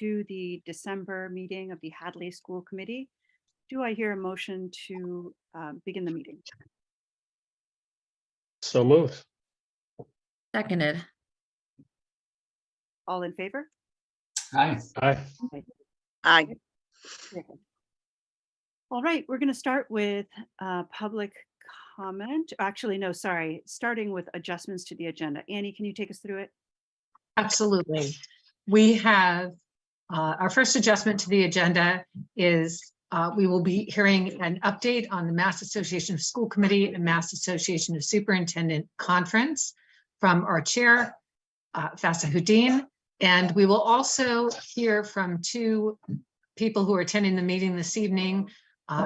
to the December meeting of the Hadley School Committee. Do I hear a motion to begin the meeting? So moved. Seconded. All in favor? Aye. Aye. Aye. All right, we're going to start with public comment. Actually, no, sorry, starting with adjustments to the agenda. Annie, can you take us through it? Absolutely. We have our first adjustment to the agenda is we will be hearing an update on the Mass Association of School Committee and Mass Association of Superintendent Conference from our chair, Fassa Houdin. And we will also hear from two people who are attending the meeting this evening.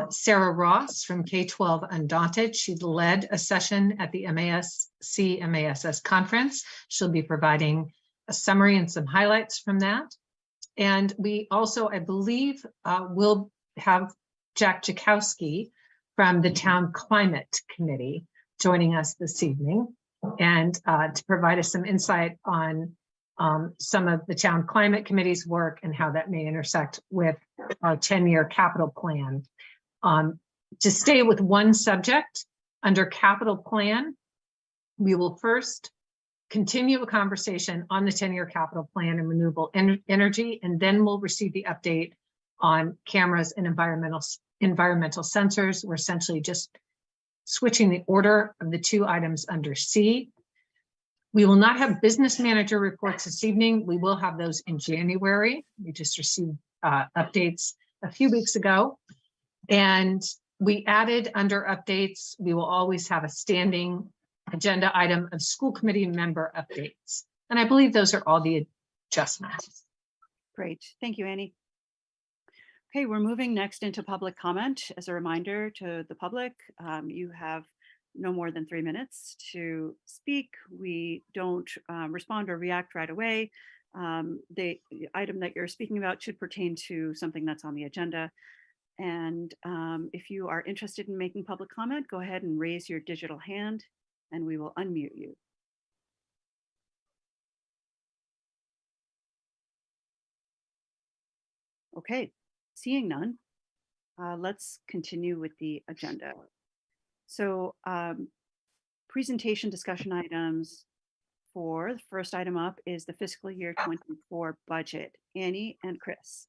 Sarah Ross from K-12 Undaunted. She led a session at the MASC-MASS conference. She'll be providing a summary and some highlights from that. And we also, I believe, will have Jack Jakowski from the Town Climate Committee joining us this evening and to provide us some insight on some of the Town Climate Committee's work and how that may intersect with our 10-year capital plan. To stay with one subject, under capital plan, we will first continue a conversation on the 10-year capital plan and renewable energy, and then we'll receive the update on cameras and environmental sensors. We're essentially just switching the order of the two items under C. We will not have business manager reports this evening. We will have those in January. We just received updates a few weeks ago. And we added under updates, we will always have a standing agenda item of school committee member updates. And I believe those are all the adjustments. Great, thank you, Annie. Okay, we're moving next into public comment. As a reminder to the public, you have no more than 3 minutes to speak. We don't respond or react right away. The item that you're speaking about should pertain to something that's on the agenda. And if you are interested in making public comment, go ahead and raise your digital hand and we will unmute you. Okay, seeing none, let's continue with the agenda. So presentation discussion items for the first item up is the fiscal year 24 budget. Annie and Chris.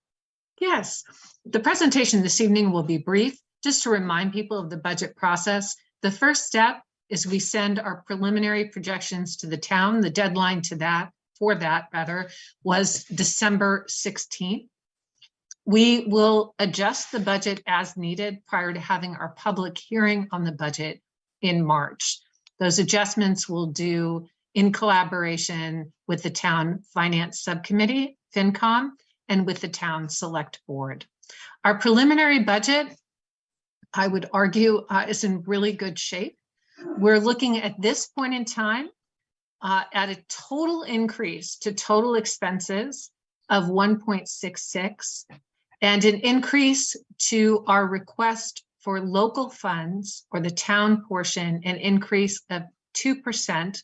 Yes, the presentation this evening will be brief, just to remind people of the budget process. The first step is we send our preliminary projections to the town. The deadline for that was December 16th. We will adjust the budget as needed prior to having our public hearing on the budget in March. Those adjustments we'll do in collaboration with the Town Finance Subcommittee, FinCom, and with the Town Select Board. Our preliminary budget, I would argue, is in really good shape. We're looking at this point in time at a total increase to total expenses of 1.66 and an increase to our request for local funds or the town portion, an increase of 2%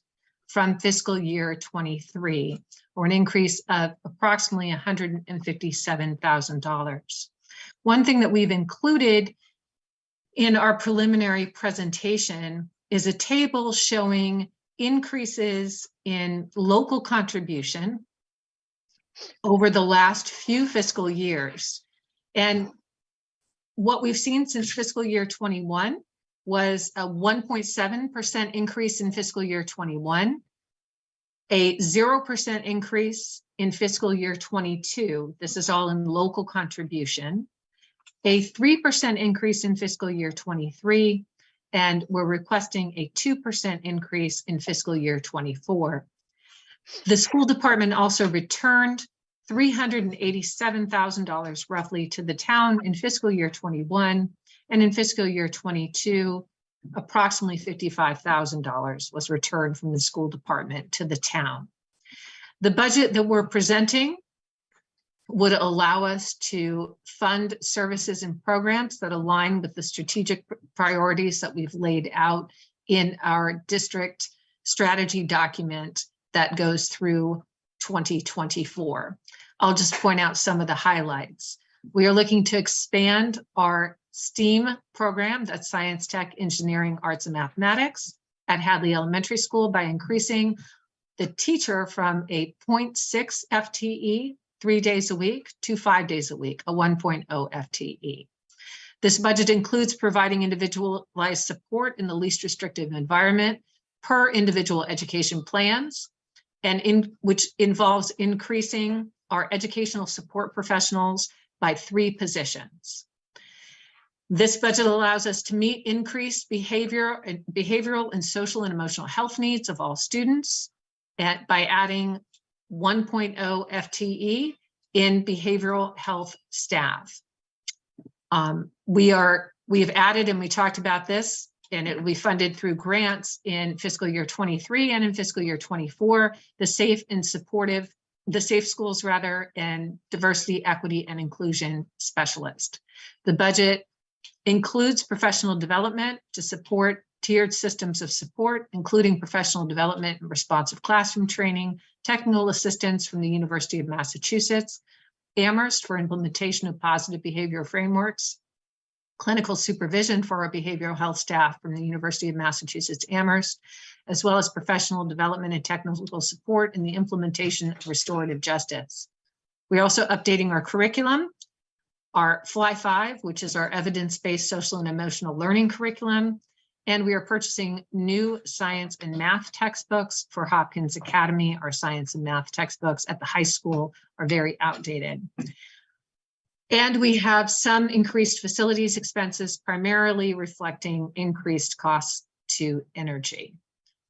from fiscal year 23, or an increase of approximately $157,000. One thing that we've included in our preliminary presentation is a table showing increases in local contribution over the last few fiscal years. And what we've seen since fiscal year 21 was a 1.7% increase in fiscal year 21, a 0% increase in fiscal year 22. This is all in local contribution, a 3% increase in fiscal year 23, and we're requesting a 2% increase in fiscal year 24. The school department also returned $387,000 roughly to the town in fiscal year 21, and in fiscal year 22, approximately $55,000 was returned from the school department to the town. The budget that we're presenting would allow us to fund services and programs that align with the strategic priorities that we've laid out in our district strategy document that goes through 2024. I'll just point out some of the highlights. We are looking to expand our STEAM program, that's Science, Tech, Engineering, Arts, and Mathematics, at Hadley Elementary School by increasing the teacher from a 0.6 FTE 3 days a week to 5 days a week, a 1.0 FTE. This budget includes providing individualized support in the least restrictive environment per individual education plans, and which involves increasing our educational support professionals by 3 positions. This budget allows us to meet increased behavioral and social and emotional health needs of all students by adding 1.0 FTE in behavioral health staff. We have added, and we talked about this, and it will be funded through grants in fiscal year 23 and in fiscal year 24, the Safe Schools and Diversity, Equity, and Inclusion Specialist. The budget includes professional development to support tiered systems of support, including professional development and responsive classroom training, technical assistance from the University of Massachusetts, Amherst for implementation of positive behavior frameworks, clinical supervision for our behavioral health staff from the University of Massachusetts Amherst, as well as professional development and technical support in the implementation of restorative justice. We're also updating our curriculum, our Fly5, which is our evidence-based social and emotional learning curriculum, and we are purchasing new science and math textbooks for Hopkins Academy. Our science and math textbooks at the high school are very outdated. And we have some increased facilities expenses, primarily reflecting increased costs to energy.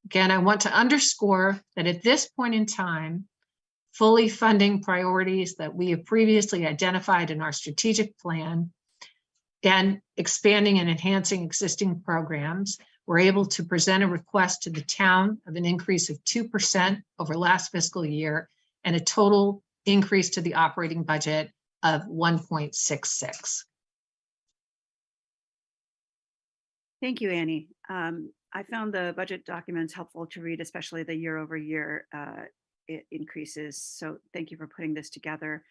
Again, I want to underscore that at this point in time, fully funding priorities that we have previously identified in our strategic plan and expanding and enhancing existing programs, we're able to present a request to the town of an increase of 2% over last fiscal year and a total increase to the operating budget of 1.66. Thank you, Annie. I found the budget documents helpful to read, especially the year-over-year increases. So thank you for putting this together.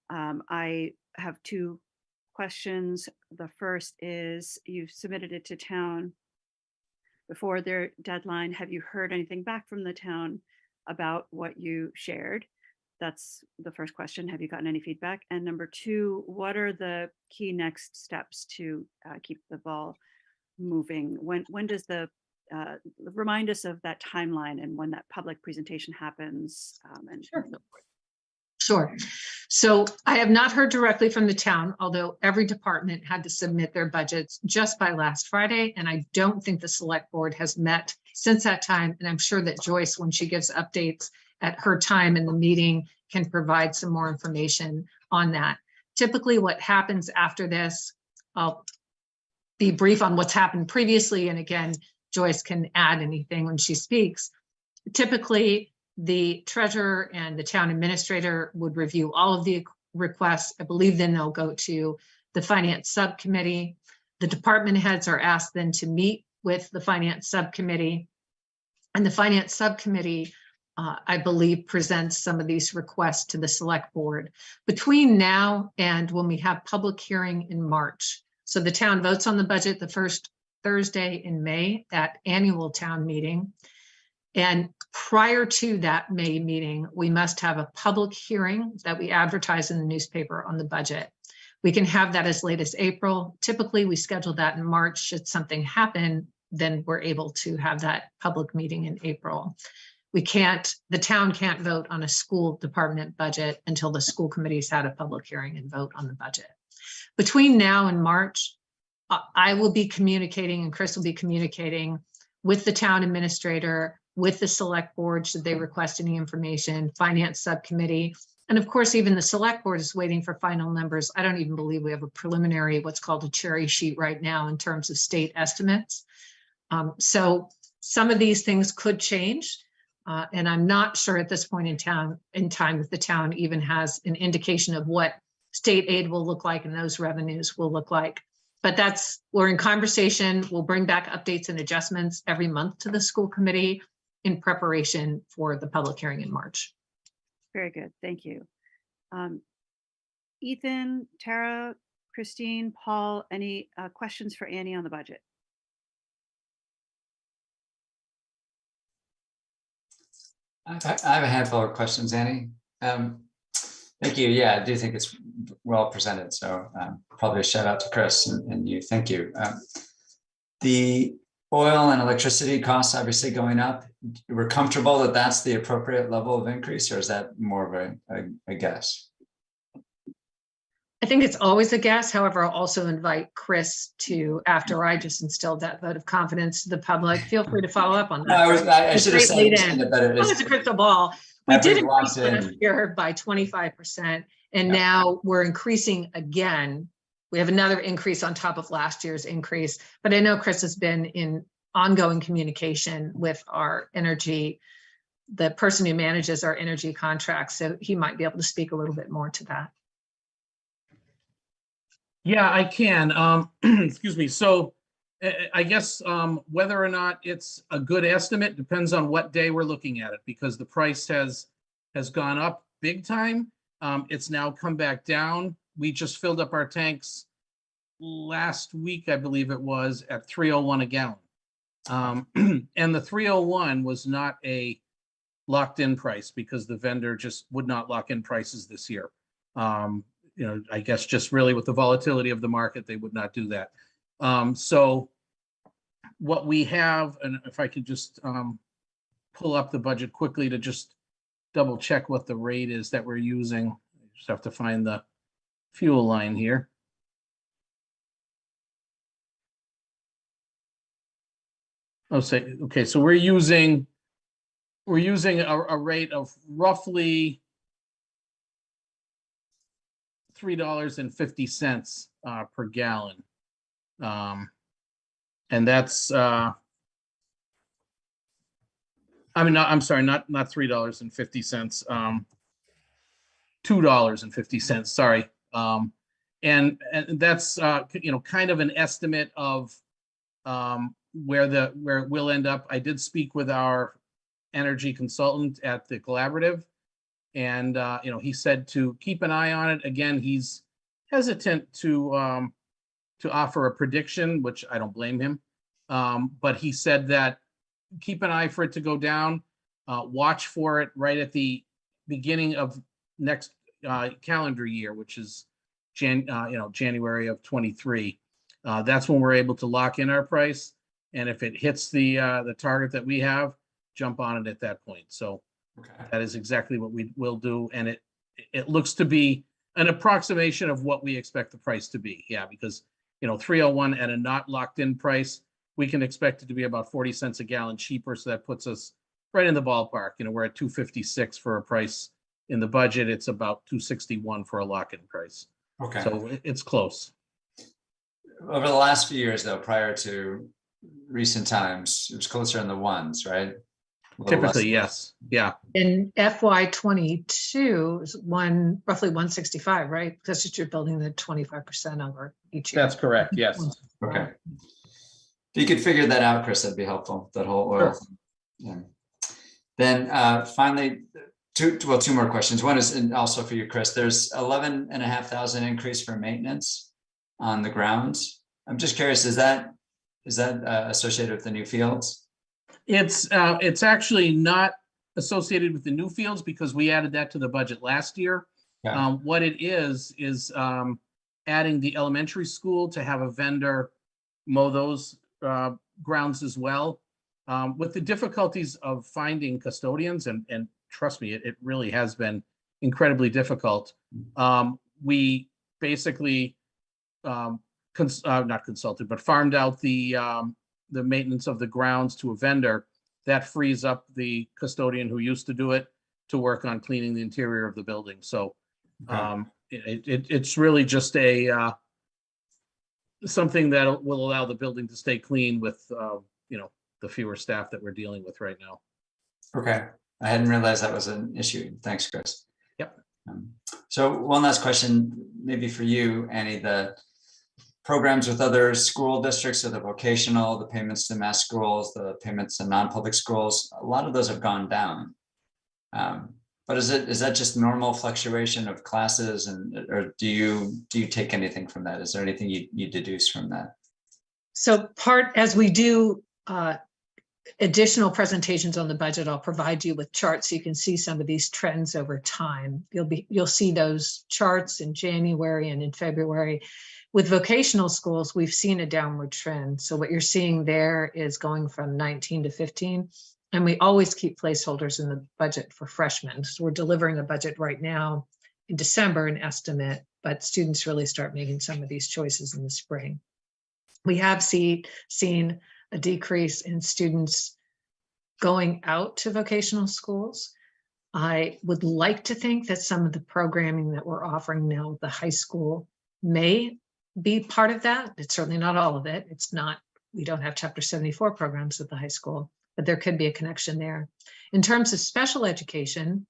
I have 2 questions. The first is, you've submitted it to town before their deadline. Have you heard anything back from the town about what you shared? That's the first question. Have you gotten any feedback? And number 2, what are the key next steps to keep the ball moving? When does the remind us of that timeline and when that public presentation happens? And Sure. Sure. So I have not heard directly from the town, although every department had to submit their budgets just by last Friday. And I don't think the select board has met since that time. And I'm sure that Joyce, when she gives updates at her time in the meeting, can provide some more information on that. Typically what happens after this, I'll be brief on what's happened previously. And again, Joyce can add anything when she speaks. Typically, the treasurer and the town administrator would review all of the requests. I believe then they'll go to the finance subcommittee. The department heads are asked then to meet with the finance subcommittee. And the finance subcommittee, I believe, presents some of these requests to the select board. Between now and when we have public hearing in March, so the town votes on the budget the first Thursday in May at annual town meeting. And prior to that May meeting, we must have a public hearing that we advertise in the newspaper on the budget. We can have that as late as April. Typically, we schedule that in March. Should something happen, then we're able to have that public meeting in April. The town can't vote on a school department budget until the school committee's had a public hearing and vote on the budget. Between now and March, I will be communicating and Chris will be communicating with the town administrator, with the select board, should they request any information, finance subcommittee. And of course, even the select board is waiting for final numbers. I don't even believe we have a preliminary, what's called a cherry sheet right now in terms of state estimates. So some of these things could change. And I'm not sure at this point in time that the town even has an indication of what state aid will look like and those revenues will look like. But we're in conversation. We'll bring back updates and adjustments every month to the school committee in preparation for the public hearing in March. very good. Thank you. Ethan, Tara, Christine, Paul, any questions for Annie on the budget? I have a handful of questions, Annie. Thank you. Yeah, I do think it's well presented. So probably a shout out to Chris and you. Thank you. The oil and electricity costs obviously going up. We're comfortable that that's the appropriate level of increase, or is that more of a guess? I think it's always a guess. However, I'll also invite Chris to, after I just instilled that vote of confidence to the public, feel free to follow up on that. I should have said it better. It's a crystal ball. We did increase in. last year by 25%, and Yeah. now we're increasing again. We have another increase on top of last year's increase, but I know Chris has been in ongoing communication with our energy, the person who manages our energy contracts, so he might be able to speak a little bit more to that. Yeah, I can. Excuse me. So I guess whether or not it's a good estimate depends on what day we're looking at it, because the price has gone up big time. It's now come back down. We just filled up our tanks last week, I believe it was, at $3.01 a gallon. And the $3.01 was not a locked in price because the vendor just would not lock in prices this year. You know, I guess just really with the volatility of the market, they would not do that. So what we have, and if I could just pull up the budget quickly to just double check what the rate is that we're using. I just have to find the fuel line here. Oh, say, okay, so we're using a rate of roughly $3.50 per gallon. And that's I mean, I'm sorry, not $3.50, $2.50, sorry. And that's you know, kind of an estimate of where it will end up. I did speak with our energy consultant at the collaborative, and you know, he said to keep an eye on it. Again, he's hesitant to offer a prediction, which I don't blame him. But he said that keep an eye for it to go down. Watch for it right at the beginning of next calendar year, which is January of 23. That's when we're able to lock in our price. And if it hits the target that we have, jump on it at that point. So Okay. that is exactly what we will do. And it looks to be an approximation of what we expect the price to be. Yeah, because, you know, 301 at a not locked in price, we can expect it to be about 40 cents a gallon cheaper. So that puts us right in the ballpark. You know, we're at 256 for a price in the budget. It's about 261 for a lock-in price. Okay. So it's close. Over the last few years, though, prior to recent times, it was closer in the ones, right? Typically, yes. Yeah. In FY22 is roughly 165, right? That's just you're building the 25% over each year. That's correct. Yes. Okay. If you could figure that out, Chris, that'd be helpful. That whole oil. Sure. Thing. Yeah. Then finally, two more questions. One is, and also for you, Chris, there's 11,500 increase for maintenance on the grounds. I'm just curious, is that associated with the new fields? It's actually not associated with the new fields because we added that to the budget last year. Yeah. What it is adding the elementary school to have a vendor mow those grounds as well. With the difficulties of finding custodians, and trust me, it really has been incredibly difficult. We basically not consulted, but farmed out the maintenance of the grounds to a vendor. That frees up the custodian who used to do it to work on cleaning the interior of the building. So it's really just something that will allow the building to stay clean with you know, the fewer staff that we're dealing with right now. Okay, I hadn't realized that was an issue. Thanks, Chris. Yep. So one last question, maybe for you, Annie. The programs with other school districts, so the vocational, the payments to mass schools, the payments to non-public schools, a lot of those have gone down. But is that just normal fluctuation of classes, or do you take anything from that? Is there anything you deduce from that? So as we do additional presentations on the budget, I'll provide you with charts so you can see some of these trends over time. You'll see those charts in January and in February. With vocational schools, we've seen a downward trend. So what you're seeing there is going from 19 to 15. And we always keep placeholders in the budget for freshmen. So we're delivering a budget right now in December, an estimate, but students really start making some of these choices in the spring. We have seen a decrease in students going out to vocational schools. I would like to think that some of the programming that we're offering now at the high school may be part of that. It's certainly not all of it. It's not, we don't have Chapter 74 programs at the high school, but there could be a connection there. In terms of special education,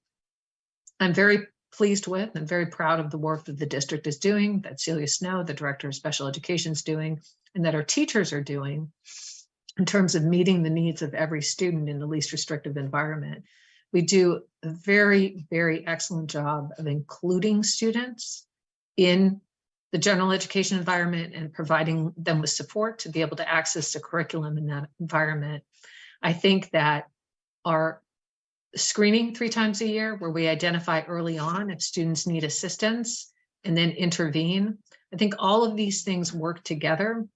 I'm very pleased with and very proud of the work that the district is doing, that Celia Snow, the director of special education, is doing, and that our teachers are doing in terms of meeting the needs of every student in the least restrictive environment. We do a very, very excellent job of including students in the general education environment and providing them with support to be able to access the curriculum in that environment. I think that our screening 3 times a year, where we identify early on if students need assistance and then intervene, I think all of these things work together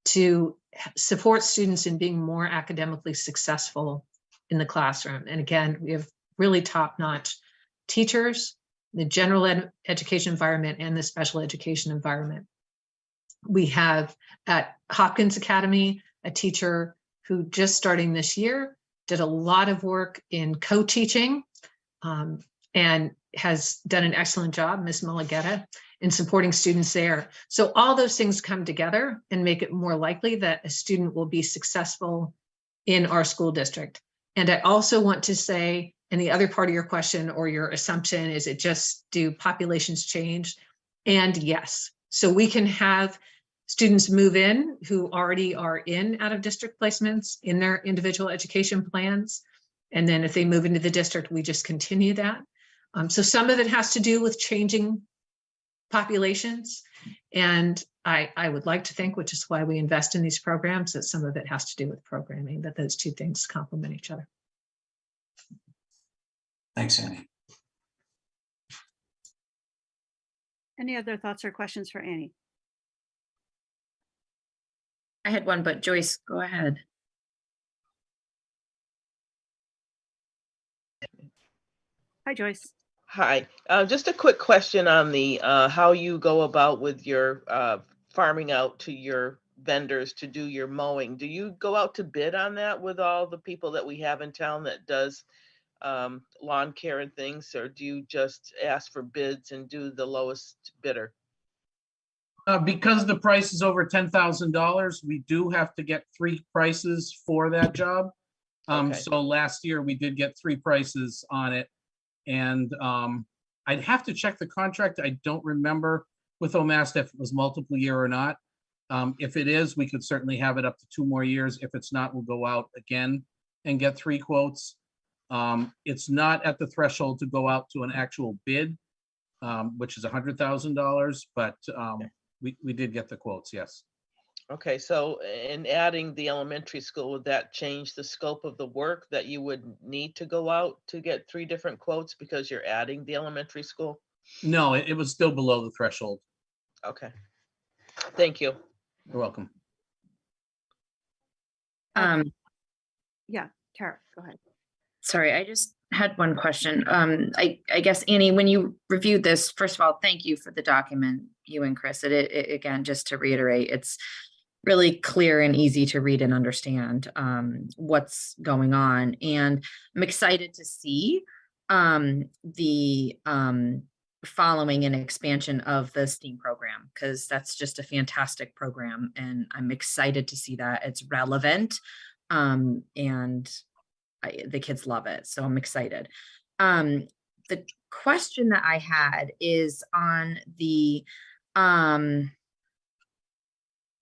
to support students in being more academically successful in the classroom. And again, we have really top-notch teachers, the general education environment and the special education environment. We have at Hopkins Academy a teacher who just starting this year did a lot of work in co-teaching and has done an excellent job, Ms. Mulugeta, in supporting students there. So all those things come together and make it more likely that a student will be successful in our school district. And I also want to say, and the other part of your question or your assumption, is it just do populations change? And yes, so we can have students move in who already are in out of district placements in their individual education plans. And then if they move into the district, we just continue that. So some of it has to do with changing populations. And I would like to think, which is why we invest in these programs, that some of it has to do with programming, that those two things complement each other. Thanks, Annie. Any other thoughts or questions for Annie? I had one, but Joyce, go ahead. Hi, Joyce. Hi, just a quick question on the how you go about with your farming out to your vendors to do your mowing. Do you go out to bid on that with all the people that we have in town that does lawn care and things, or do you just ask for bids and do the lowest bidder? Because the price is over $10,000, we do have to get 3 prices for that job. Okay. So last year we did get 3 prices on it. And I'd have to check the contract. I don't remember with OMAST if it was multiple year or not. If it is, we could certainly have it up to 2 more years. If it's not, we'll go out again and get 3 quotes. It's not at the threshold to go out to an actual bid, which is $100,000, but we did get the quotes, yes. Okay, so in adding the elementary school, would that change the scope of the work that you would need to go out to get 3 different quotes because you're adding the elementary school? No, it was still below the threshold. Okay, thank you. You're welcome. Yeah, Tara, go ahead. Sorry, I just had one question. I guess, Annie, when you reviewed this, first of all, thank you for the document, you and Chris. It again, just to reiterate, it's really clear and easy to read and understand what's going on. And I'm excited to see the following and expansion of the STEAM program, because that's just a fantastic program. And I'm excited to see that it's relevant and the kids love it. So I'm excited. The question that I had is on the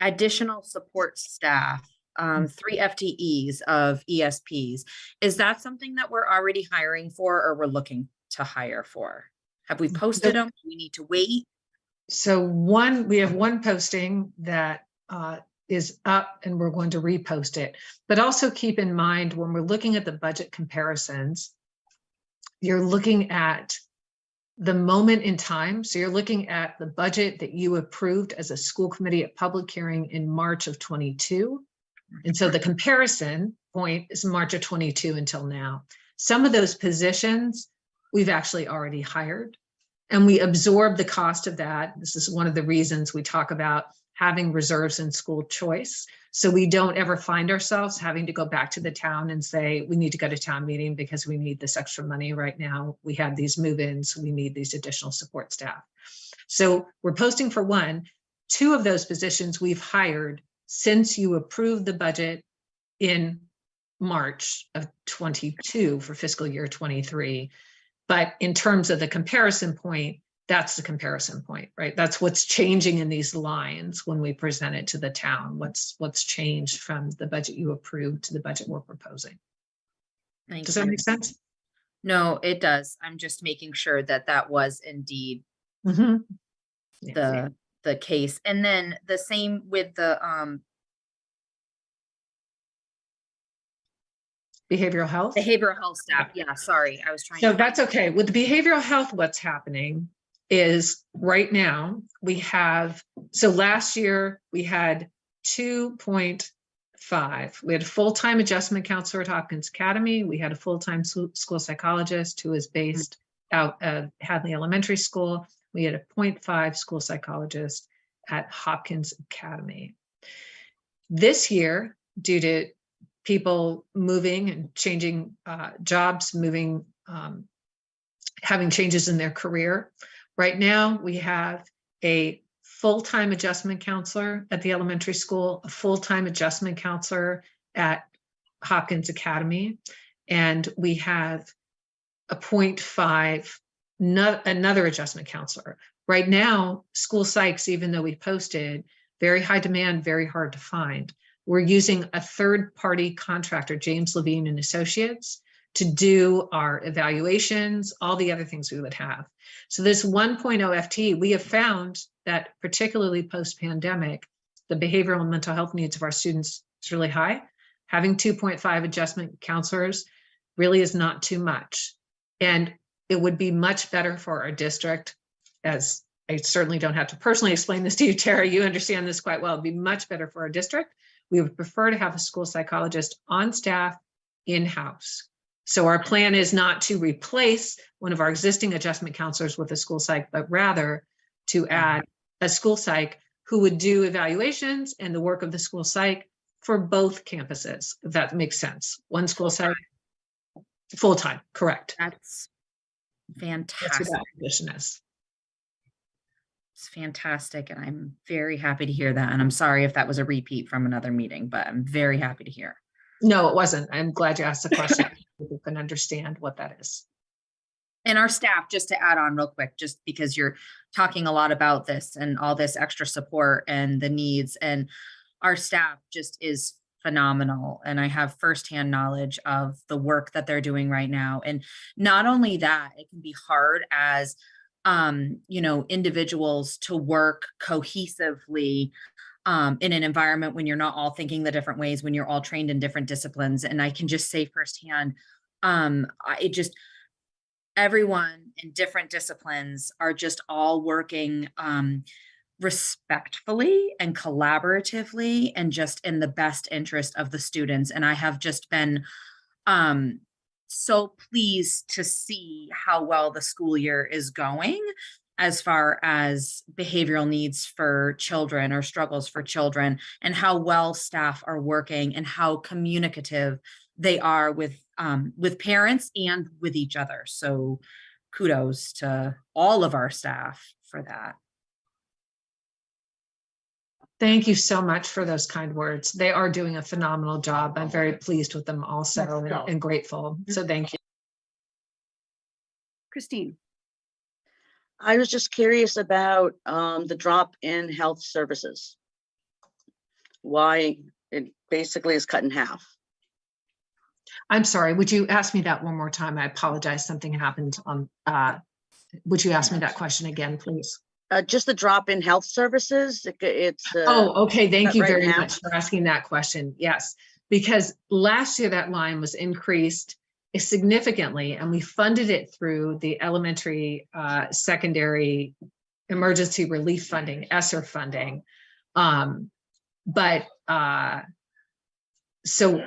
additional support staff, 3 FTEs of ESPs. Is that something that we're already hiring for or we're looking to hire for? Have we posted them? Do we need to wait? So we have one posting that is up and we're going to repost it. But also keep in mind, when we're looking at the budget comparisons, you're looking at the moment in time. So you're looking at the budget that you approved as a school committee at public hearing in March of 22. And so the comparison point is March of 22 until now. Some of those positions we've actually already hired, and we absorb the cost of that. This is one of the reasons we talk about having reserves in school choice. So we don't ever find ourselves having to go back to the town and say, we need to go to town meeting because we need this extra money right now. We have these move-ins, we need these additional support staff. So we're posting for one. Two of those positions we've hired since you approved the budget in March of 22 for fiscal year 23. But in terms of the comparison point, that's the comparison point, right? That's what's changing in these lines when we present it to the town. What's changed from the budget you approved to the budget we're proposing. Thank Does that you. make sense? No, it does. I'm just making sure that that was indeed Mhm. Yeah. the case. And then the same with the Behavioral health. behavioral health staff. Yeah, sorry. I was trying So to that's okay. With the behavioral health, what's happening is right now we have, so last year we had 2.5. We had a full-time adjustment counselor at Hopkins Academy. We had a full-time school psychologist who is based out of Hadley Elementary School. We had a 0.5 school psychologist at Hopkins Academy. This year, due to people moving and changing jobs, moving, having changes in their career. Right now, we have a full-time adjustment counselor at the elementary school, a full-time adjustment counselor at Hopkins Academy, and we have a 0.5, another adjustment counselor. Right now, school psychs, even though we posted, very high demand, very hard to find. We're using a third-party contractor, James Levine and Associates, to do our evaluations, all the other things we would have. So this 1.0 FT, we have found that particularly post-pandemic, the behavioral and mental health needs of our students is really high. Having 2.5 adjustment counselors really is not too much. And it would be much better for our district, as I certainly don't have to personally explain this to you, Tara, you understand this quite well. It'd be much better for our district. We would prefer to have a school psychologist on staff in-house. So our plan is not to replace one of our existing adjustment counselors with a school psych, but rather to add a school psych who would do evaluations and the work of the school psych for both campuses, if that makes sense. One school psych, full-time, correct. That's That's fantastic. what that position is. It's fantastic. And I'm very happy to hear that. And I'm sorry if that was a repeat from another meeting, but I'm very happy to hear. No, it wasn't. I'm glad you asked the question. People can understand what that is. And our staff, just to add on real quick, just because you're talking a lot about this and all this extra support and the needs, and our staff just is phenomenal. And I have firsthand knowledge of the work that they're doing right now. And not only that, it can be hard as individuals to work cohesively in an environment when you're not all thinking the different ways, when you're all trained in different disciplines. And I can just say firsthand, everyone in different disciplines are just all working respectfully and collaboratively and just in the best interest of the students. And I have just been so pleased to see how well the school year is going as far as behavioral needs for children or struggles for children, and how well staff are working and how communicative they are with parents and with each other. So kudos to all of our staff for that. Thank you so much for those kind words. They are doing a phenomenal job. I'm very pleased with them also and grateful. So thank you. Christine. I was just curious about the drop in health services. Why it basically is cut in half. I'm sorry, would you ask me that one more time? I apologize, something happened on, would you ask me that question again, please? Just the drop in health services. It's Oh, okay, thank cut you right in very half. much for asking that question. Yes, because last year that line was increased significantly and we funded it through the elementary, secondary emergency relief funding, ESSER funding. But so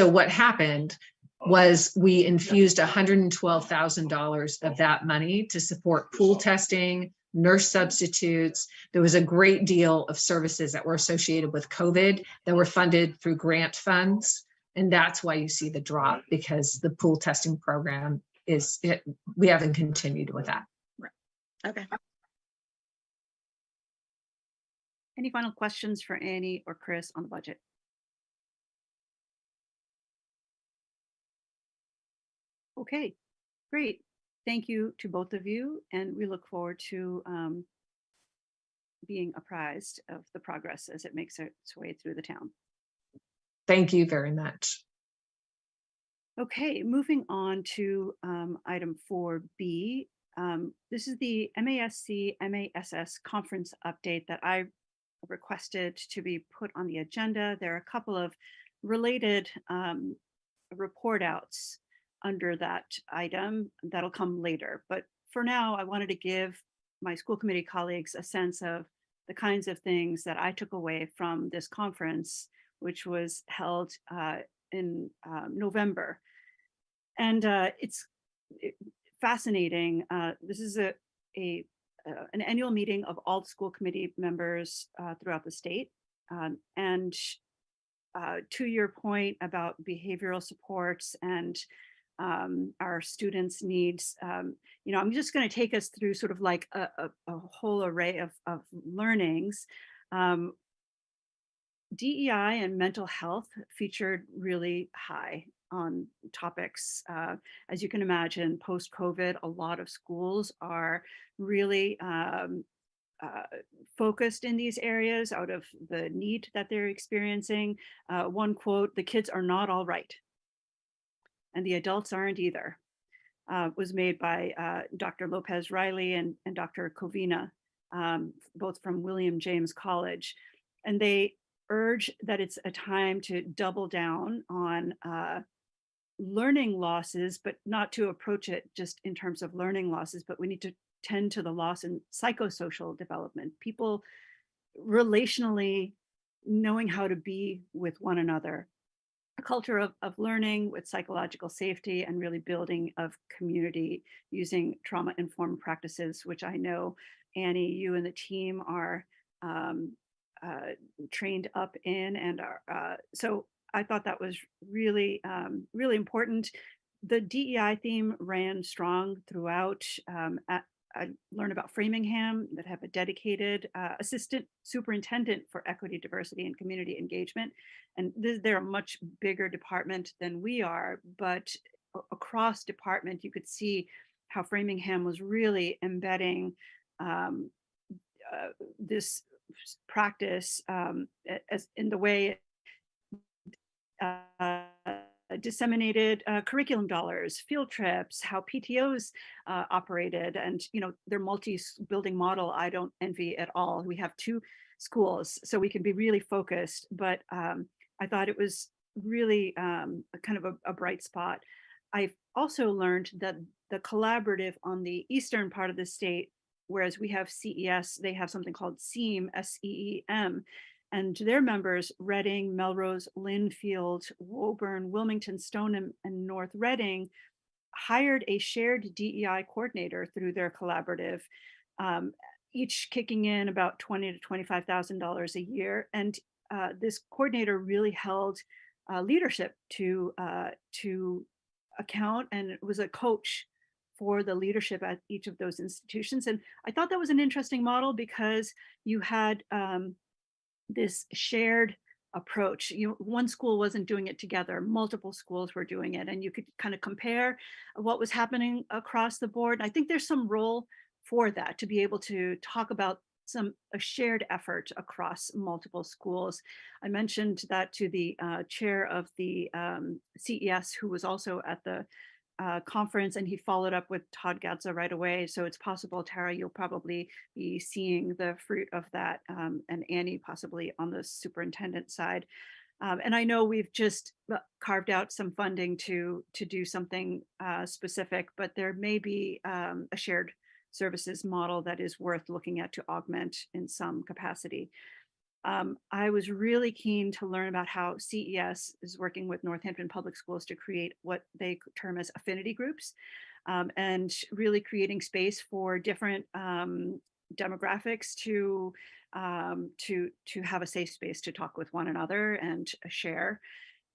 what happened was we infused $112,000 of that money to support pool testing, nurse substitutes. There was a great deal of services that were associated with COVID that were funded through grant funds. And that's why you see the drop, because the pool testing program we haven't continued with that. Okay. Any final questions for Annie or Chris on the budget? Okay, great. Thank you to both of you, and we look forward to being apprised of the progress as it makes its way through the town. Thank you very much. Okay, moving on to item 4B. This is the MASC MASS conference update that I requested to be put on the agenda. There are a couple of related report outs under that item that'll come later. But for now, I wanted to give my school committee colleagues a sense of the kinds of things that I took away from this conference, which was held in November. And it's fascinating. This is an annual meeting of all school committee members throughout the state. And to your point about behavioral supports and our students' needs, I'm just going to take us through sort of like a whole array of learnings. DEI and mental health featured really high on topics. As you can imagine, post-COVID, a lot of schools are really focused in these areas out of the need that they're experiencing. One quote, "The kids are not all right, and the adults aren't either," was made by Dr. Lopez Riley and Dr. Covina, both from William James College. And they urge that it's a time to double down on learning losses, but not to approach it just in terms of learning losses, but we need to tend to the loss in psychosocial development. People relationally knowing how to be with one another, a culture of learning with psychological safety and really building of community using trauma-informed practices, which I know, Annie, you and the team are trained up in, and are, so I thought that was really, really important. The DEI theme ran strong throughout. I learned about Framingham that have a dedicated assistant superintendent for equity, diversity, and community engagement. And they're a much bigger department than we are, but across department, you could see how Framingham was really embedding this practice as in the way disseminated curriculum dollars, field trips, how PTOs operated, and their multi-building model I don't envy at all. We have 2 schools, so we can be really focused, but I thought it was really kind of a bright spot. I've also learned that the collaborative on the eastern part of the state, whereas we have CES, they have something called SEAM, SEEM, and their members, Reading, Melrose, Linfield, Woburn, Wilmington, Stoneham, and North Reading, hired a shared DEI coordinator through their collaborative, each kicking in about $20,000 to $25,000 a year. And this coordinator really held leadership to account, and was a coach for the leadership at each of those institutions. And I thought that was an interesting model because you had this shared approach. One school wasn't doing it together, multiple schools were doing it, and you could kind of compare what was happening across the board. I think there's some role for that, to be able to talk about a shared effort across multiple schools. I mentioned that to the chair of the CES, who was also at the conference, and he followed up with Todd Gatza right away. So it's possible, Tara, you'll probably be seeing the fruit of that, and Annie possibly on the superintendent side. And I know we've just carved out some funding to do something specific, but there may be a shared services model that is worth looking at to augment in some capacity. I was really keen to learn about how CES is working with Northampton Public Schools to create what they term as affinity groups, and really creating space for different demographics to have a safe space to talk with one another and share.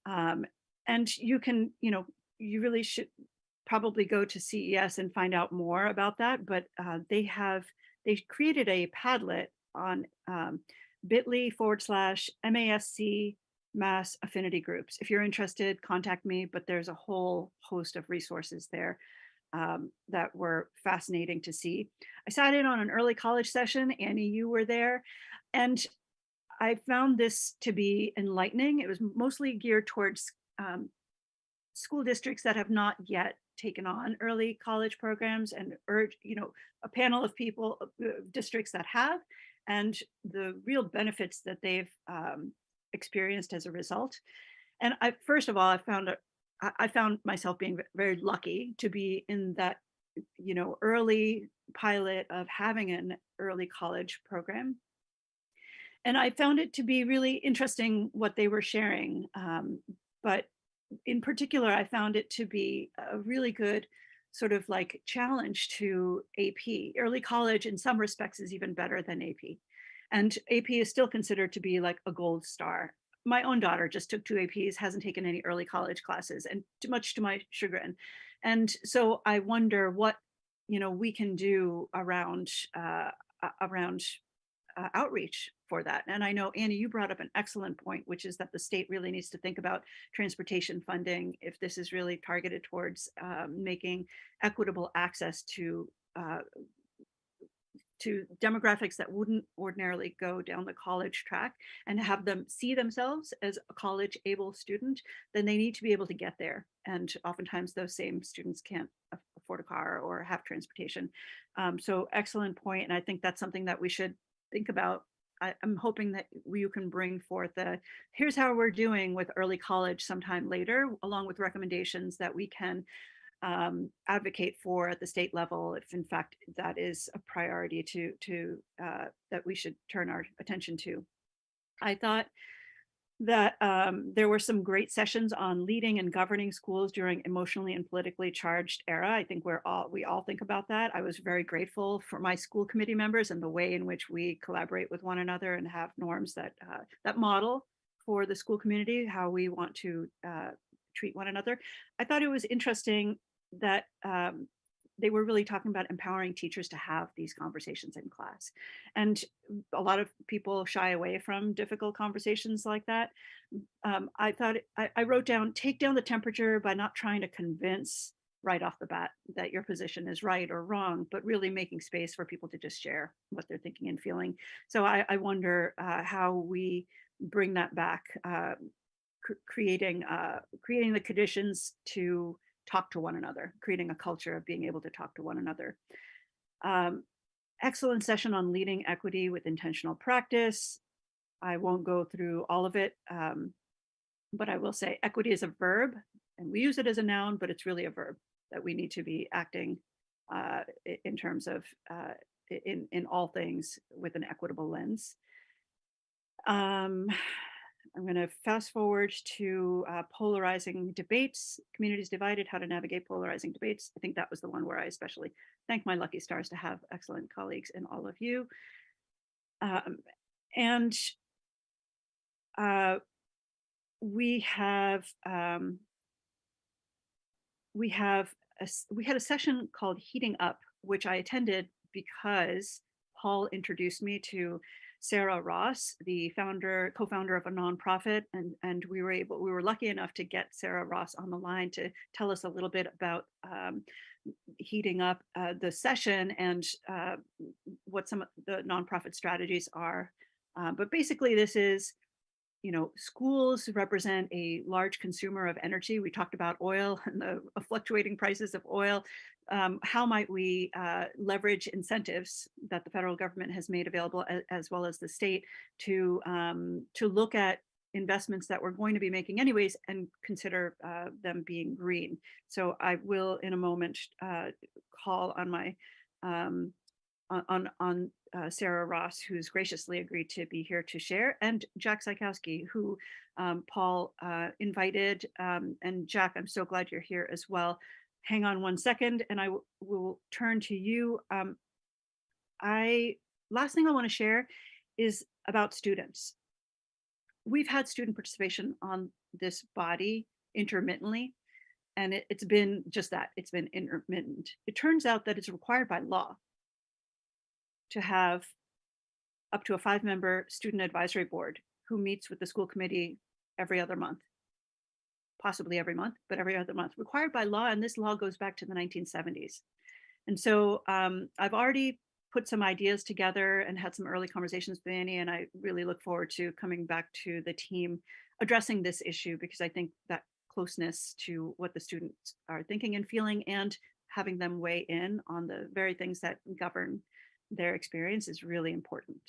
And you can, you really should probably go to CES and find out more about that. But they created a Padlet on bit.ly/MASC Mass Affinity Groups. If you're interested, contact me, but there's a whole host of resources there that were fascinating to see. I sat in on an early college session. Annie, you were there. And I found this to be enlightening. It was mostly geared towards school districts that have not yet taken on early college programs, and urge, a panel of people, districts that have, and the real benefits that they've experienced as a result. And first of all, I found myself being very lucky to be in that, early pilot of having an early college program. And I found it to be really interesting what they were sharing. But in particular, I found it to be a really good sort of like challenge to AP. Early college in some respects is even better than AP. And AP is still considered to be like a gold star. My own daughter just took 2 APs, hasn't taken any early college classes, and too much to my chagrin. And so I wonder what, we can do around outreach for that. And I know, Annie, you brought up an excellent point, which is that the state really needs to think about transportation funding if this is really targeted towards making equitable access to demographics that wouldn't ordinarily go down the college track, and have them see themselves as a college able student. Then they need to be able to get there. And oftentimes those same students can't afford a car or have transportation. So excellent point. And I think that's something that we should think about. I'm hoping that you can bring forth here's how we're doing with early college sometime later, along with recommendations that we can advocate for at the state level, if in fact that is a priority that we should turn our attention to. I thought that there were some great sessions on leading and governing schools during emotionally and politically charged era. I think we all think about that. I was very grateful for my school committee members and the way in which we collaborate with one another and have norms that model for the school community how we want to treat one another. I thought it was interesting that they were really talking about empowering teachers to have these conversations in class. And a lot of people shy away from difficult conversations like that. I thought, I wrote down, take down the temperature by not trying to convince right off the bat that your position is right or wrong, but really making space for people to just share what they're thinking and feeling. So I wonder how we bring that back, creating the conditions to talk to one another, creating a culture of being able to talk to one another. Excellent session on leading equity with intentional practice. I won't go through all of it, but I will say equity is a verb, and we use it as a noun, but it's really a verb that we need to be acting in terms of in all things with an equitable lens. I'm going to fast forward to polarizing debates, communities divided, how to navigate polarizing debates. I think that was the one where I especially thank my lucky stars to have excellent colleagues in all of you. We had a session called Heating Up, which I attended because Paul introduced me to Sarah Ross, the co-founder of a nonprofit, and we were lucky enough to get Sarah Ross on the line to tell us a little bit about heating up the session and what some of the nonprofit strategies are. But basically, this is, schools represent a large consumer of energy. We talked about oil and the fluctuating prices of oil. How might we leverage incentives that the federal government has made available, as well as the state, to look at investments that we're going to be making anyways and consider them being green. So I will in a moment call on my on Sarah Ross, who's graciously agreed to be here to share, and Jack Sykowski, who Paul invited. And Jack, I'm so glad you're here as well. Hang on one second, and I will turn to you. Last thing I want to share is about students. We've had student participation on this body intermittently, and it's been just that. It's been intermittent. It turns out that it's required by law to have up to a 5-member student advisory board who meets with the school committee every other month, possibly every month, but every other month, required by law. And this law goes back to the 1970s. And so I've already put some ideas together and had some early conversations with Annie, and I really look forward to coming back to the team addressing this issue, because I think that closeness to what the students are thinking and feeling, and having them weigh in on the very things that govern their experience, is really important.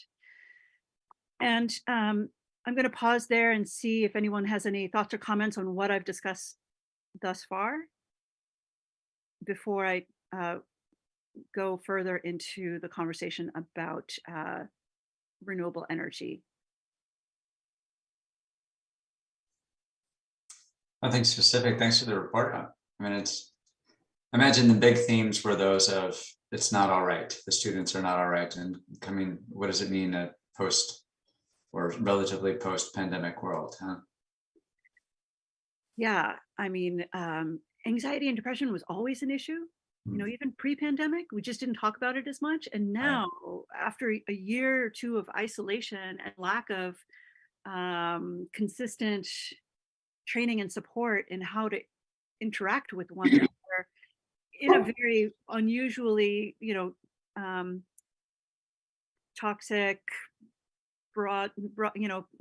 And I'm going to pause there and see if anyone has any thoughts or comments on what I've discussed thus far before I go further into the conversation about renewable energy. Nothing specific. Thanks for the report. I mean, I imagine the big themes were those of it's not all right. The students are not all right. And coming, what does it mean at post or relatively post-pandemic world? Huh? Yeah, I mean, anxiety and depression was always an issue. Even pre-pandemic, we just didn't talk about it as much. And now, after a year or two of isolation and lack of consistent training and support in how to interact with one another in a very unusually, toxic, broad,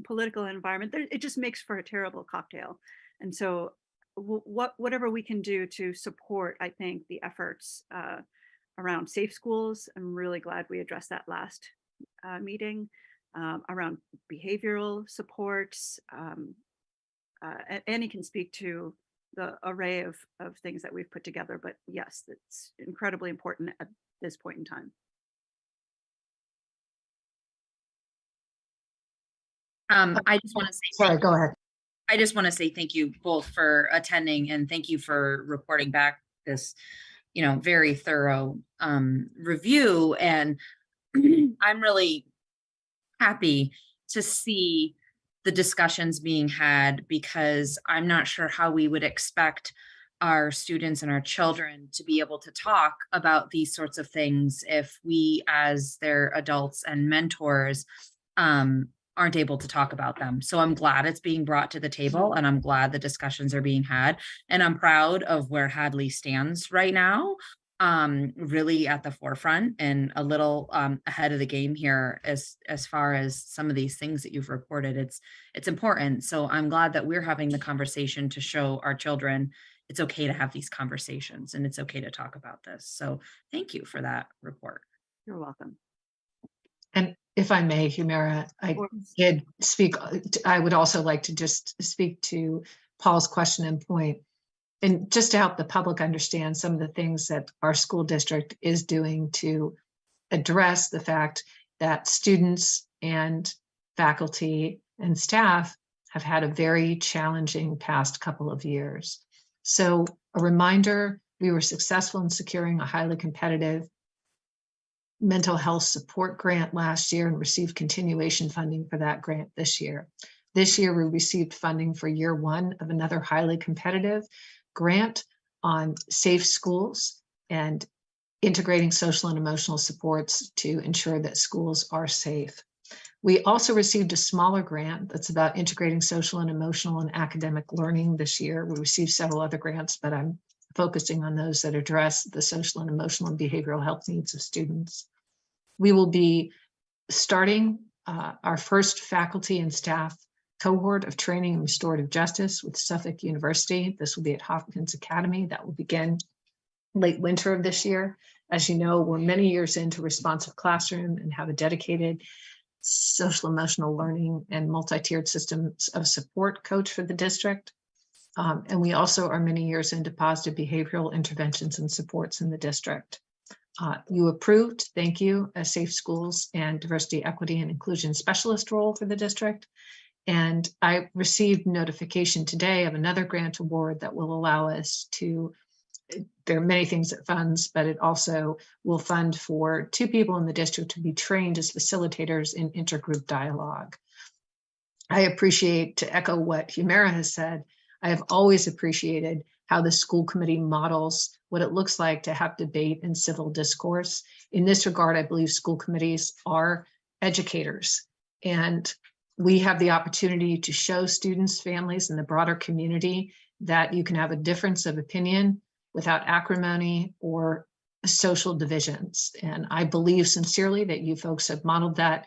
political environment, it just makes for a terrible cocktail. And so whatever we can do to support, I think, the efforts around safe schools. I'm really glad we addressed that last meeting, around behavioral supports. Annie can speak to the array of things that we've put together, but yes, it's incredibly important at this point in time. I just want to say, Sorry, go ahead. I just want to say thank you both for attending, and thank you for reporting back this, very thorough review. And I'm really happy to see the discussions being had, because I'm not sure how we would expect our students and our children to be able to talk about these sorts of things if we, as their adults and mentors, aren't able to talk about them. So I'm glad it's being brought to the table, and I'm glad the discussions are being had. And I'm proud of where Hadley stands right now, really at the forefront and a little ahead of the game here as far as some of these things that you've reported. It's important. So I'm glad that we're having the conversation to show our children it's okay to have these conversations and it's okay to talk about this. So thank you for that report. You're welcome. And if I may, Humira, I did speak. I would also like to just speak to Paul's question and point, and just to help the public understand some of the things that our school district is doing to address the fact that students and faculty and staff have had a very challenging past couple of years. So a reminder, we were successful in securing a highly competitive mental health support grant last year and received continuation funding for that grant this year. This year, we received funding for year 1 of another highly competitive grant on safe schools and integrating social and emotional supports to ensure that schools are safe. We also received a smaller grant that's about integrating social and emotional and academic learning this year. We received several other grants, but I'm focusing on those that address the social and emotional and behavioral health needs of students. We will be starting our first faculty and staff cohort of training in restorative justice with Suffolk University. This will be at Hopkins Academy. That will begin late winter of this year. As you know, we're many years into responsive classroom and have a dedicated social emotional learning and multi-tiered systems of support coach for the district. And we also are many years into positive behavioral interventions and supports in the district. You approved, thank you, a Safe Schools and Diversity, Equity, and Inclusion Specialist role for the district. And I received notification today of another grant award that will allow us to, there are many things it funds, but it also will fund for 2 people in the district to be trained as facilitators in intergroup dialogue. I appreciate, to echo what Humira has said, I have always appreciated how the school committee models what it looks like to have debate and civil discourse. In this regard, I believe school committees are educators, and we have the opportunity to show students, families, and the broader community that you can have a difference of opinion without acrimony or social divisions. And I believe sincerely that you folks have modeled that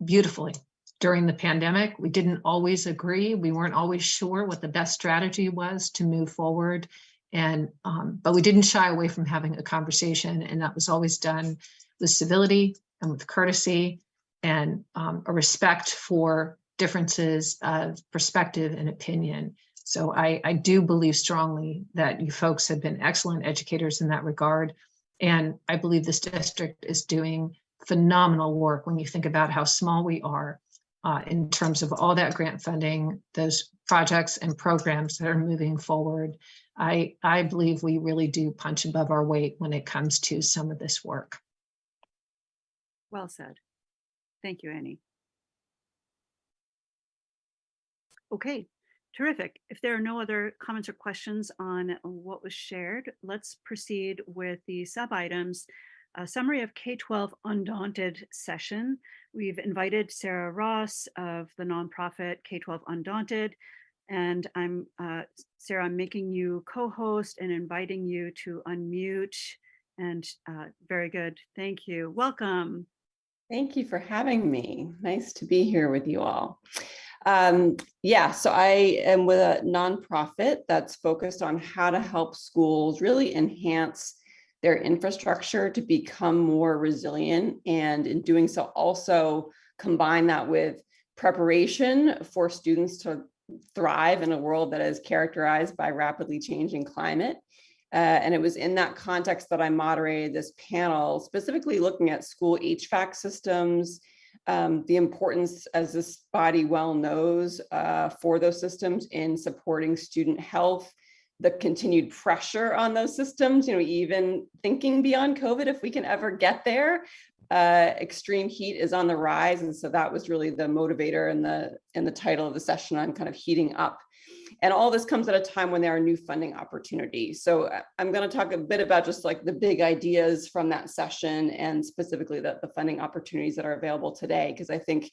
beautifully. During the pandemic, we didn't always agree. We weren't always sure what the best strategy was to move forward. And but we didn't shy away from having a conversation, and that was always done with civility and with courtesy and a respect for differences of perspective and opinion. So I do believe strongly that you folks have been excellent educators in that regard. And I believe this district is doing phenomenal work when you think about how small we are in terms of all that grant funding, those projects and programs that are moving forward. I believe we really do punch above our weight when it comes to some of this work. Well said. Thank you, Annie. Okay, terrific. If there are no other comments or questions on what was shared, let's proceed with the sub-items. A summary of K-12 Undaunted session. We've invited Sarah Ross of the nonprofit K-12 Undaunted, and Sarah, I'm making you co-host and inviting you to unmute. And very good, thank you. Welcome. Thank you for having me. Nice to be here with you all. Yeah, so I am with a nonprofit that's focused on how to help schools really enhance their infrastructure to become more resilient, and in doing so also combine that with preparation for students to thrive in a world that is characterized by rapidly changing climate. And it was in that context that I moderated this panel, specifically looking at school HVAC systems, the importance, as this body well knows, for those systems in supporting student health, the continued pressure on those systems, even thinking beyond COVID, if we can ever get there. Extreme heat is on the rise. And so that was really the motivator in the title of the session on kind of heating up. And all this comes at a time when there are new funding opportunities. So I'm going to talk a bit about just like the big ideas from that session, and specifically the funding opportunities that are available today, because I think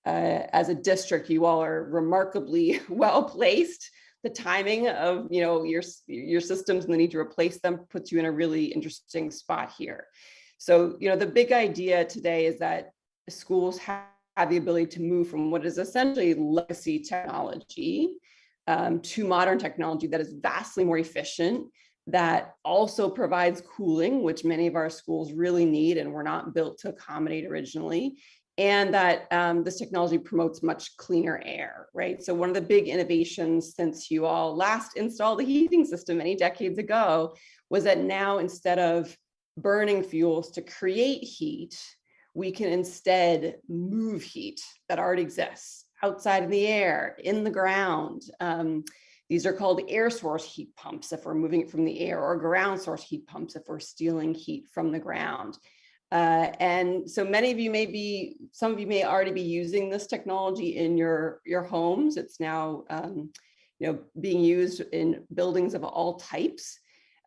as a district, you all are remarkably well placed. The timing of your systems and the need to replace them puts you in a really interesting spot here. So the big idea today is that schools have the ability to move from what is essentially legacy technology to modern technology that is vastly more efficient, that also provides cooling, which many of our schools really need and were not built to accommodate originally, and that this technology promotes much cleaner air, right? So one of the big innovations since you all last installed the heating system many decades ago was that now, instead of burning fuels to create heat, we can instead move heat that already exists outside in the air, in the ground. These are called air source heat pumps if we're moving it from the air, or ground source heat pumps if we're stealing heat from the ground. And so many of you some of you may already be using this technology in your homes. It's now being used in buildings of all types.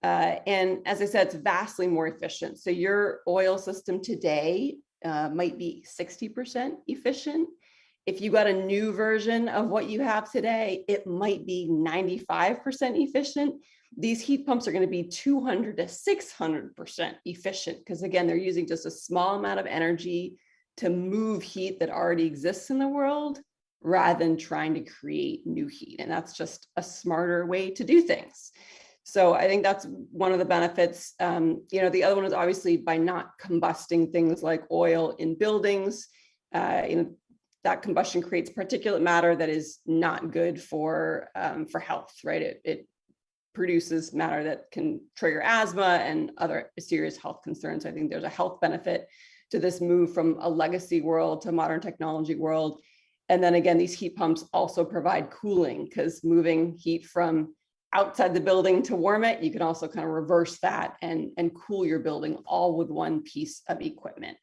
And as I said, it's vastly more efficient. So your oil system today might be 60% efficient. If you got a new version of what you have today, it might be 95% efficient. These heat pumps are going to be 200 to 600% efficient because, again, they're using just a small amount of energy to move heat that already exists in the world rather than trying to create new heat. And that's just a smarter way to do things. So I think that's one of the benefits. The other one is obviously by not combusting things like oil in buildings. That combustion creates particulate matter that is not good for health, right? It produces matter that can trigger asthma and other serious health concerns. I think there's a health benefit to this move from a legacy world to modern technology world. And then again, these heat pumps also provide cooling because moving heat from outside the building to warm it, you can also kind of reverse that and cool your building all with one piece of equipment.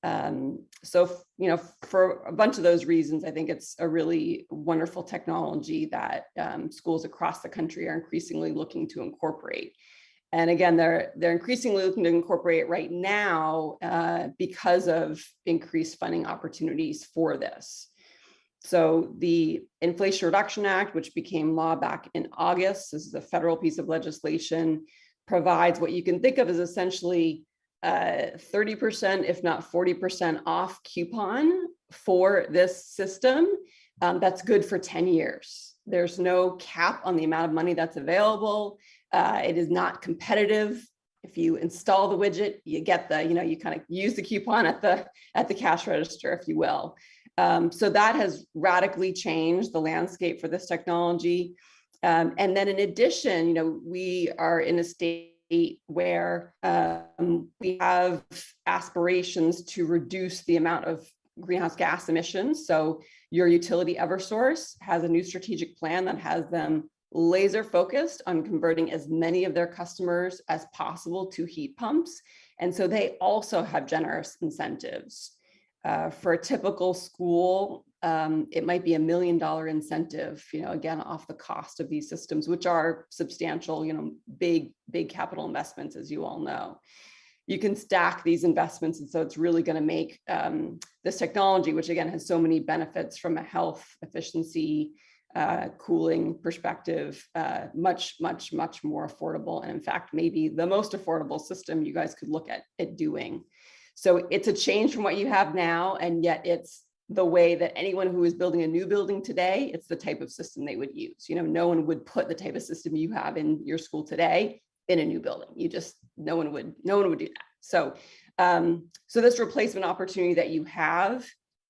For a bunch of those reasons, I think it's a really wonderful technology that schools across the country are increasingly looking to incorporate. And again, they're increasingly looking to incorporate it right now because of increased funding opportunities for this. So the Inflation Reduction Act, which became law back in August, this is a federal piece of legislation, provides what you can think of as essentially 30%, if not 40% off coupon for this system. That's good for 10 years. There's no cap on the amount of money that's available. It is not competitive. If you install the widget, you get you kind of use the coupon at the cash register, if you will. So that has radically changed the landscape for this technology. And then in addition, we are in a state where we have aspirations to reduce the amount of greenhouse gas emissions. So your utility Eversource has a new strategic plan that has them laser focused on converting as many of their customers as possible to heat pumps. And so they also have generous incentives. For a typical school, it might be $1 million incentive, again, off the cost of these systems, which are substantial, big capital investments, as you all know. You can stack these investments. And so it's really going to make this technology, which again has so many benefits from a health, efficiency, cooling perspective, much more affordable. And in fact, maybe the most affordable system you guys could look at doing. So it's a change from what you have now, and yet it's the way that anyone who is building a new building today, it's the type of system they would use. No one would put the type of system you have in your school today in a new building. No one would do that. So, so this replacement opportunity that you have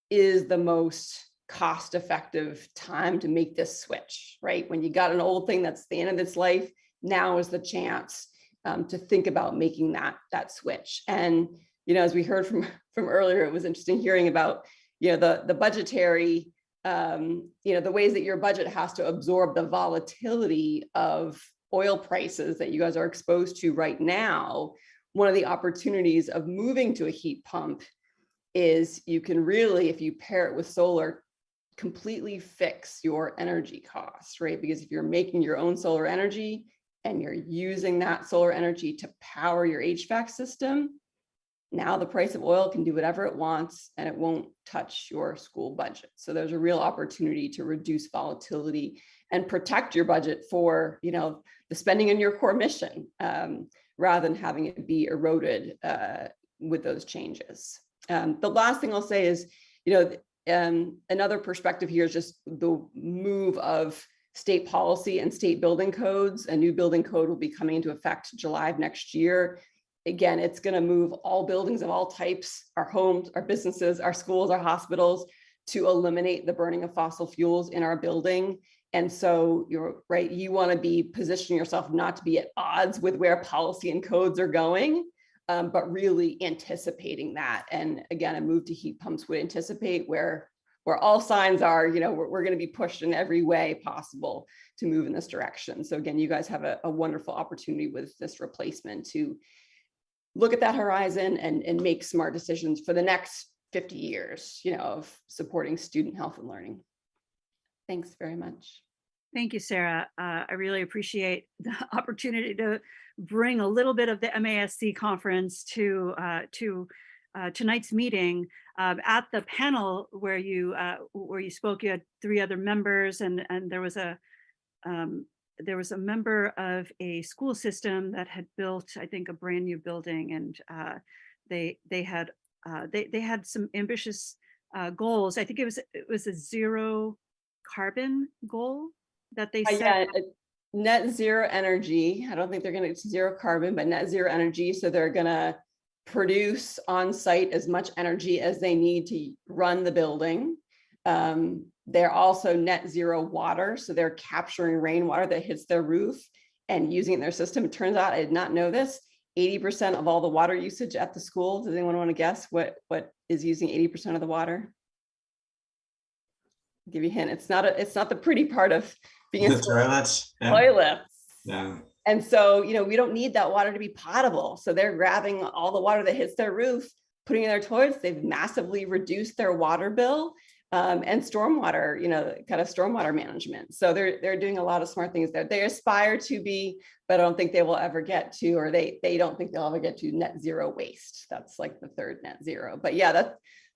is the most cost-effective time to make this switch, right? When you got an old thing that's the end of its life, now is the chance to think about making that switch. And as we heard from earlier, it was interesting hearing about the budgetary, the ways that your budget has to absorb the volatility of oil prices that you guys are exposed to right now. One of the opportunities of moving to a heat pump is you can really, if you pair it with solar, completely fix your energy costs, right? Because if you're making your own solar energy and you're using that solar energy to power your HVAC system, now the price of oil can do whatever it wants and it won't touch your school budget. So there's a real opportunity to reduce volatility and protect your budget for, the spending in your core mission, rather than having it be eroded with those changes. The last thing I'll say is, another perspective here is just the move of state policy and state building codes. A new building code will be coming into effect July of next year. Again, it's going to move all buildings of all types, our homes, our businesses, our schools, our hospitals, to eliminate the burning of fossil fuels in our building. And so you're right, you want to be positioning yourself not to be at odds with where policy and codes are going, but really anticipating that. And again, a move to heat pumps would anticipate where all signs are, we're going to be pushed in every way possible to move in this direction. So again, you guys have a wonderful opportunity with this replacement to look at that horizon and make smart decisions for the next 50 years, of supporting student health and learning. Thanks very much. Thank you, Sarah. I really appreciate the opportunity to bring a little bit of the MASC conference to tonight's meeting, at the panel where you spoke, you had 3 other members, and there was a member of a school system that had built, I think, a brand new building, and they had some ambitious goals. I think it was a zero carbon goal that they set. Yeah, net zero energy. I don't think they're going to get to zero carbon, but net zero energy. So they're going to produce on site as much energy as they need to run the building. They're also net zero water. So they're capturing rainwater that hits their roof and using it in their system. It turns out, I did not know this, 80% of all the water usage at the school. Does anyone want to guess what is using 80% of the water? I'll give you a hint. It's not the pretty part of being The toilets. Yeah. toilets. Yeah. And so, we don't need that water to be potable. So they're grabbing all the water that hits their roof, putting it in their toilets. They've massively reduced their water bill, and stormwater, kind of stormwater management. So they're doing a lot of smart things there. They aspire to be, but I don't think they will ever get to, or they don't think they'll ever get to net zero waste. That's like the third net zero. But yeah,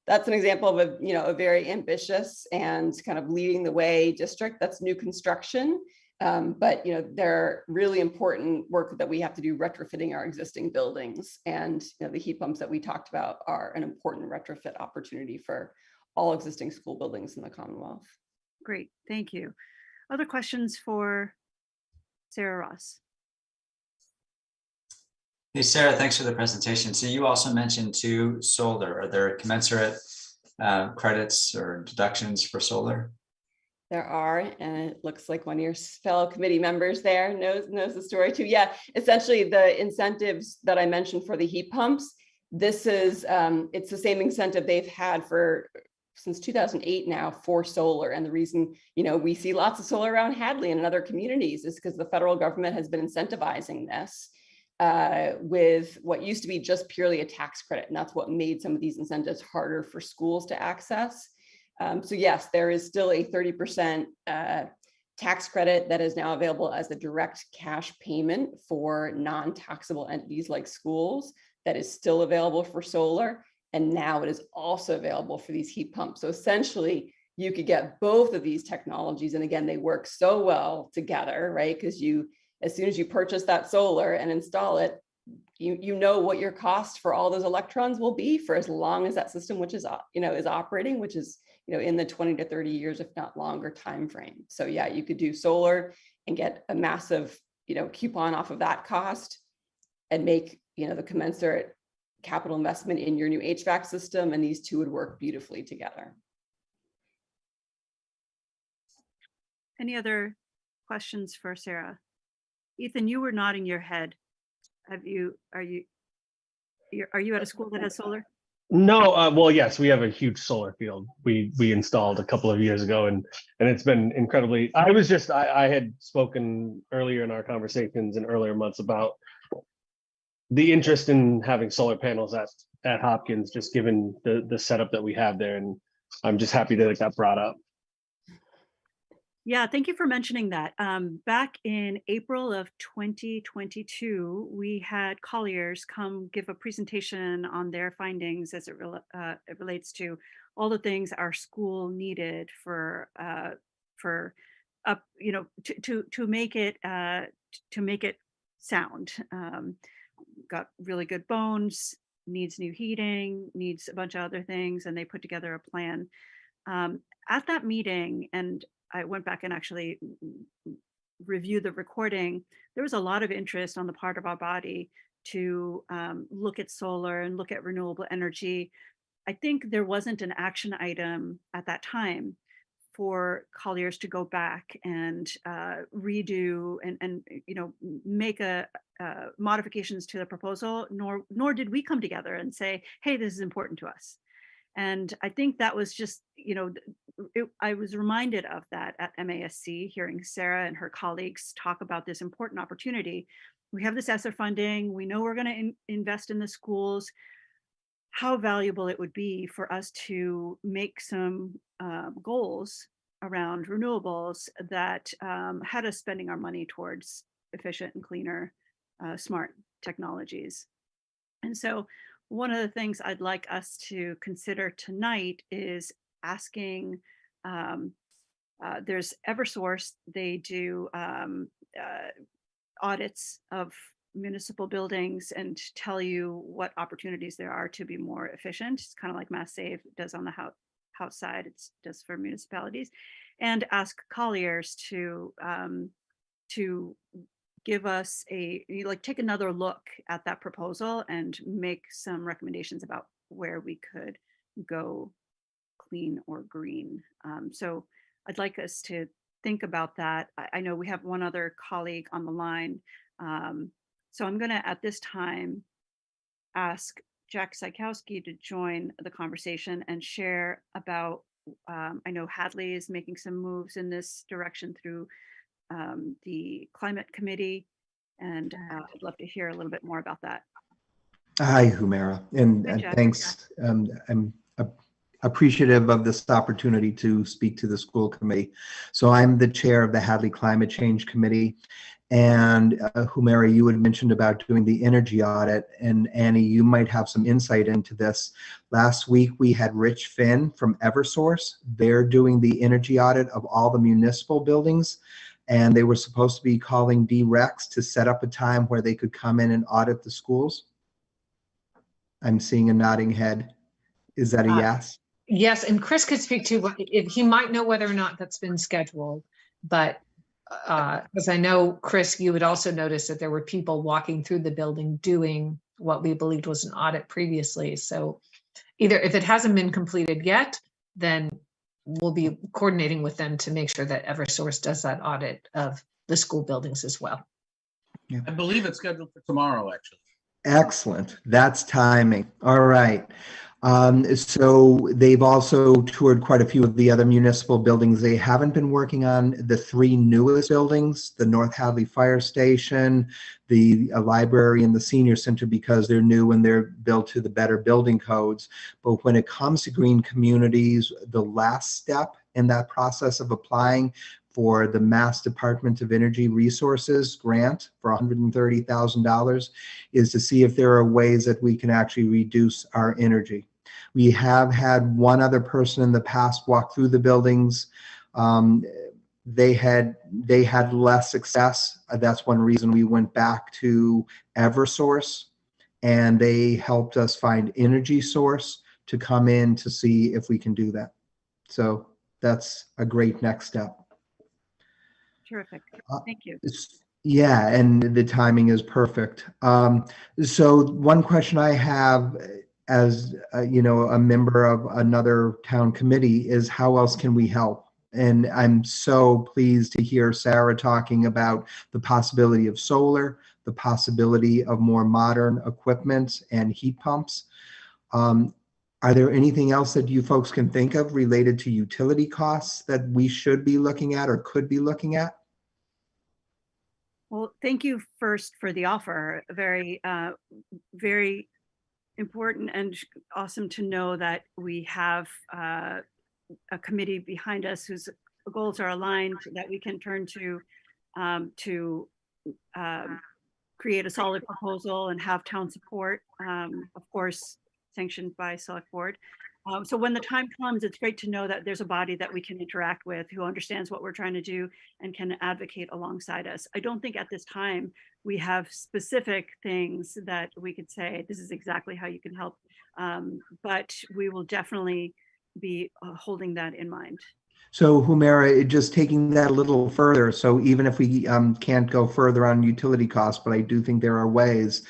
that's an example of a very ambitious and kind of leading the way district. That's new construction. But there are really important work that we have to do retrofitting our existing buildings, and the heat pumps that we talked about are an important retrofit opportunity for all existing school buildings in the Commonwealth. Great, thank you. Other questions for Sarah Ross? Hey, Sarah, thanks for the presentation. So you also mentioned too, solar. Are there commensurate credits or deductions for solar? There are, and it looks like one of your fellow committee members there knows the story too. Yeah, essentially the incentives that I mentioned for the heat pumps, this is, it's the same incentive they've had since 2008 now for solar. And the reason, we see lots of solar around Hadley and in other communities is because the federal government has been incentivizing this with what used to be just purely a tax credit. And that's what made some of these incentives harder for schools to access. So yes, there is still a 30% tax credit that is now available as a direct cash payment for non-taxable entities like schools that is still available for solar. And now it is also available for these heat pumps. So essentially, you could get both of these technologies. And again, they work so well together, right? Because as soon as you purchase that solar and install it, you know what your cost for all those electrons will be for as long as that system, which is operating, which is in the 20 to 30 years, if not longer time frame. So yeah, you could do solar and get a massive coupon off of that cost and make the commensurate capital investment in your new HVAC system, and these two would work beautifully together. Any other questions for Sarah? Ethan, you were nodding your head. Are you at a school that has solar? No, well, yes, we have a huge solar field we installed a couple of years ago, and it's been incredibly. I had spoken earlier in our conversations in earlier months about the interest in having solar panels at Hopkins, just given the setup that we have there, and I'm just happy that it got brought up. Yeah, thank you for mentioning that. Back in April of 2022, we had Colliers come give a presentation on their findings as it relates to all the things our school needed to make it sound. Got really good bones, needs new heating, needs a bunch of other things, and they put together a plan. At that meeting, and I went back and actually reviewed the recording, there was a lot of interest on the part of our body to look at solar and look at renewable energy. I think there wasn't an action item at that time for Colliers to go back and redo and make modifications to the proposal, nor did we come together and say, hey, this is important to us. And I think that was just, I was reminded of that at MASC, hearing Sarah and her colleagues talk about this important opportunity. We have this ESSER funding. We know we're going to invest in the schools. How valuable it would be for us to make some goals around renewables that had us spending our money towards efficient and cleaner, smart technologies. And so one of the things I'd like us to consider tonight is asking, there's Eversource, they do audits of municipal buildings and tell you what opportunities there are to be more efficient. It's kind of like Mass Save does on the house side, it does for municipalities. And ask Colliers to give us take another look at that proposal and make some recommendations about where we could go clean or green. So I'd like us to think about that. I know we have one other colleague on the line. So I'm gonna, at this time, ask Jack Sykowski to join the conversation and share about, I know Hadley is making some moves in this direction through the climate committee, and I'd love to hear a little bit more about that. Hi, Humera, and Hi, Jack. thanks. I'm appreciative of this opportunity to speak to the school committee. So I'm the chair of the Hadley Climate Change Committee. And Humera, you had mentioned about doing the energy audit, and Annie, you might have some insight into this. Last week, we had Rich Finn from Eversource. They're doing the energy audit of all the municipal buildings, and they were supposed to be calling D-Rex to set up a time where they could come in and audit the schools. I'm seeing a nodding head. Is that a yes? Yes, and Chris could speak to, if he might know whether or not that's been scheduled, but as I know, Chris, you would also notice that there were people walking through the building doing what we believed was an audit previously. So either if it hasn't been completed yet, then we'll be coordinating with them to make sure that Eversource does that audit of the school buildings as well. I believe it's scheduled for tomorrow, actually. Excellent. That's timing. All right. So they've also toured quite a few of the other municipal buildings. They haven't been working on the 3 newest buildings, the North Hadley Fire Station, the library, and the senior center, because they're new and they're built to the better building codes. But when it comes to green communities, the last step in that process of applying for the Mass Department of Energy Resources grant for $130,000 is to see if there are ways that we can actually reduce our energy. We have had one other person in the past walk through the buildings. They had less success. That's one reason we went back to Eversource, and they helped us find Energy Source to come in to see if we can do that. So that's a great next step. Terrific. Thank you. Yeah, and the timing is perfect. So one question I have as a member of another town committee is, how else can we help? And I'm so pleased to hear Sarah talking about the possibility of solar, the possibility of more modern equipment and heat pumps. Are there anything else that you folks can think of related to utility costs that we should be looking at or could be looking at? Well, thank you first for the offer. Very, very important and awesome to know that we have a committee behind us whose goals are aligned, that we can turn to create a solid proposal and have town support, of course, sanctioned by Select Board. So when the time comes, it's great to know that there's a body that we can interact with who understands what we're trying to do and can advocate alongside us. I don't think at this time we have specific things that we could say, this is exactly how you can help, but we will definitely be holding that in mind. So Humera, just taking that a little further, so even if we can't go further on utility costs, but I do think there are ways,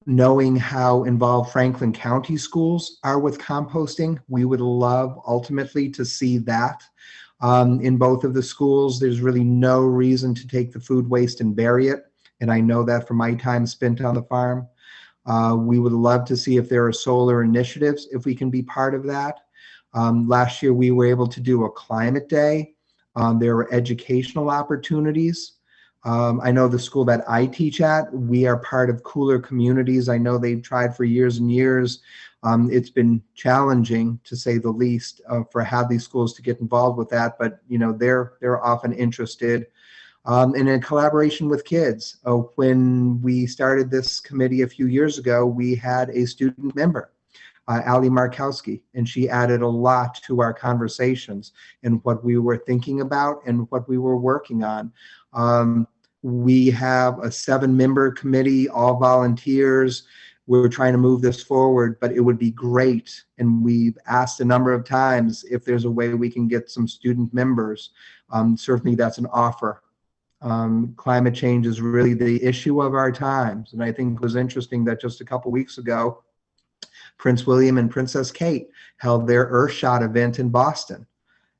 knowing how involved Franklin County schools are with composting, we would love ultimately to see that in both of the schools. There's really no reason to take the food waste and bury it. And I know that from my time spent on the farm. We would love to see if there are solar initiatives, if we can be part of that. Last year, we were able to do a climate day. There were educational opportunities. I know the school that I teach at, we are part of Cooler Communities. I know they've tried for years and years. It's been challenging, to say the least, for Hadley schools to get involved with that, but they're often interested. and in collaboration with kids. When we started this committee a few years ago, we had a student member, Ali Markowski, and she added a lot to our conversations and what we were thinking about and what we were working on. We have a 7-member committee, all volunteers. We're trying to move this forward, but it would be great. And we've asked a number of times if there's a way we can get some student members. Certainly that's an offer. Climate change is really the issue of our times. And I think it was interesting that just a couple weeks ago, Prince William and Princess Kate held their Earthshot event in Boston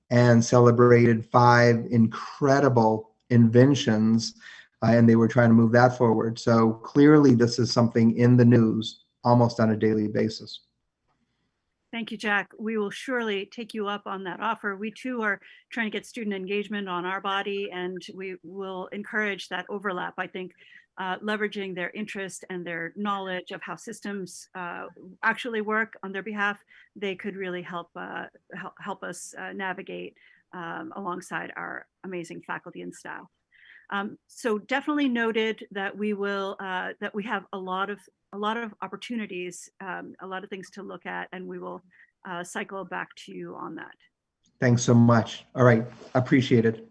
and celebrated 5 incredible inventions, and they were trying to move that forward. So clearly this is something in the news almost on a daily basis. Thank you, Jack. We will surely take you up on that offer. We too are trying to get student engagement on our body, and we will encourage that overlap. I think leveraging their interest and their knowledge of how systems actually work on their behalf, they could really help us navigate alongside our amazing faculty and staff. So definitely noted that we will that we have a lot of opportunities, a lot of things to look at, and we will cycle back to you on that. Thanks so much. All right, appreciate it.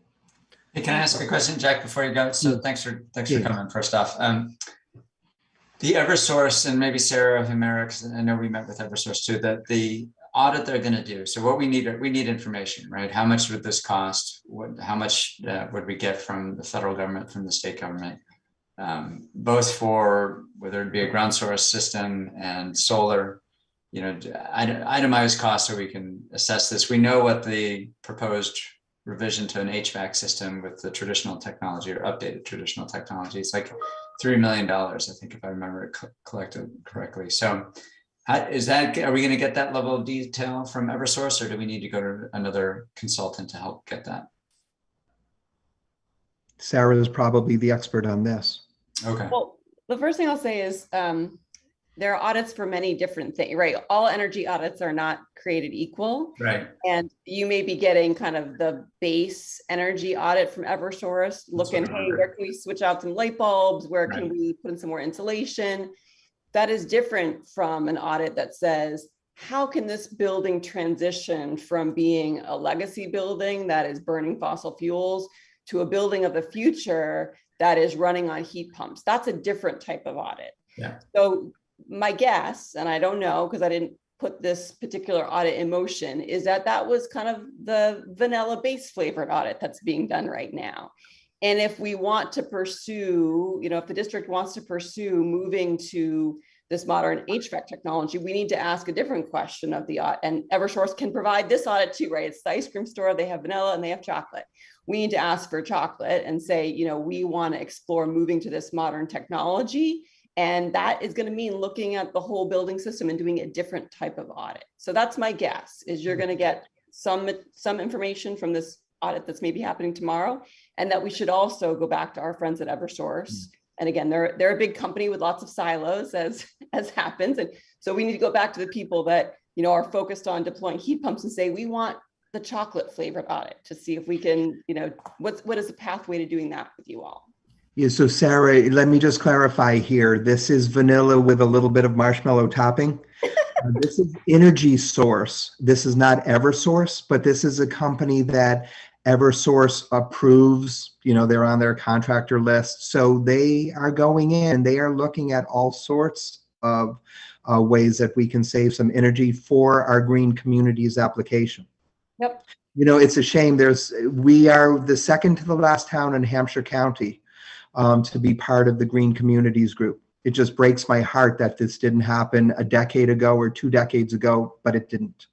Hey, can I ask a question, Jack, before you go? So thanks for coming first off. The Eversource, and maybe Sarah of America, I know we met with Eversource too, that the audit they're going to do. So what we need information, right? How much would this cost? How much would we get from the federal government, from the state government? Both for whether it be a ground source system and solar, itemized costs so we can assess this. We know what the proposed revision to an HVAC system with the traditional technology or updated traditional technology, it's like $3 million, I think, if I remember it collected correctly. So are we going to get that level of detail from Eversource, or do we need to go to another consultant to help get that? Sarah is probably the expert on this. Okay. Well, the first thing I'll say is there are audits for many different things, right? All energy audits are not created equal. Right. And you may be getting kind of the base energy audit from Eversource, looking, hey, where can we switch out some light bulbs? Where can we put in some more insulation? That is different from an audit that says, how can this building transition from being a legacy building that is burning fossil fuels to a building of the future that is running on heat pumps? That's a different type of audit. Yeah. So my guess, and I don't know because I didn't put this particular audit in motion, is that that was kind of the vanilla base flavored audit that's being done right now. And if we want to pursue, if the district wants to pursue moving to this modern HVAC technology, we need to ask a different question of the audit. And Eversource can provide this audit too, right? It's the ice cream store, they have vanilla and they have chocolate. We need to ask for chocolate and say, we want to explore moving to this modern technology. And that is going to mean looking at the whole building system and doing a different type of audit. So that's my guess, is you're going to get some information from this audit that's maybe happening tomorrow, and that we should also go back to our friends at Eversource. And again, they're a big company with lots of silos, as happens. And so we need to go back to the people that, are focused on deploying heat pumps and say, we want the chocolate flavored audit to see if we can, what is the pathway to doing that with you all? Yeah, so Sarah, let me just clarify here. This is vanilla with a little bit of marshmallow topping. This is Energy Source. This is not Eversource, but this is a company that Eversource approves. They're on their contractor list. So they are going in, they are looking at all sorts of ways that we can save some energy for our green communities application. Yep. It's a shame. We are the second to the last town in Hampshire County to be part of the Green Communities Group. It just breaks my heart that this didn't happen a decade ago or 2 decades ago, but it didn't.